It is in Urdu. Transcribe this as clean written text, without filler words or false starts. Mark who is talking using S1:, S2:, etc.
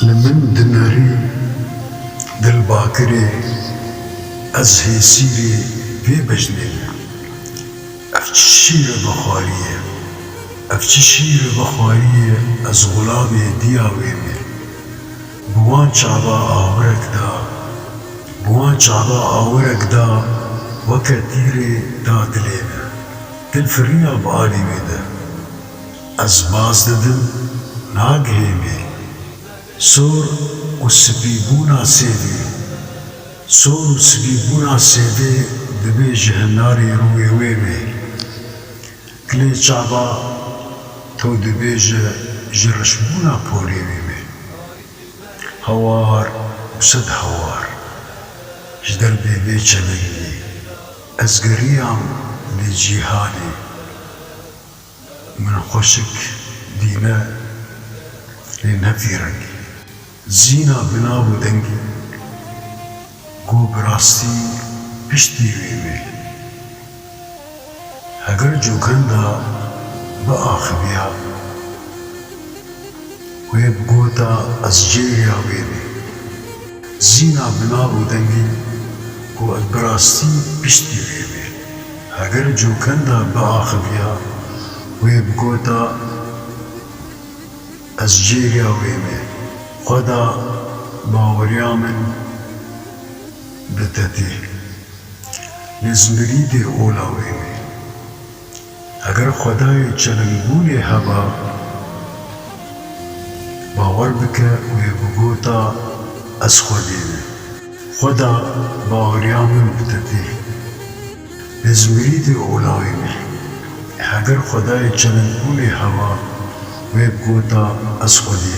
S1: لمن دناري دل باكري أزهي سيري في بجنين أفتش شير بخارية أفتش شير بخارية از غلابي دياويمي بوان شعبا آورك دا بوان شعبا آورك دا وكتيري دا دلينا دل فريا بآلي ميدا از باز ددن ناگهيمي سور وسبيبونا سيدي سور وسبيبونا سيدي دبي جهناري روي ويمي كلي شعبا تو دبي جرشبونا بوري ويمي هوار وسد هوار جدر بيبي چليني ازگريام لجيهاني من خوشك دينا لنفيرك زينا بنابو دنگي گو براستي پشتی ويوي اگر جوكندا بآخبيا ويبقوتا ازجيريا ويوي زينا بنابو دنگي گو براستي پشتی ويوي اگر جوكندا بآخبيا ويبقوتا ازجيريا ويوي خدا باوريا من بتتي نزمريدي اولا ويمي اگر خداي چلنگولي هبا باور بك ويبقوتا از خديوي خدا باوريا من بتتي نزمريدي اولا ويمي اگر خداي چلنگولي هبا ويبقوتا از خديوي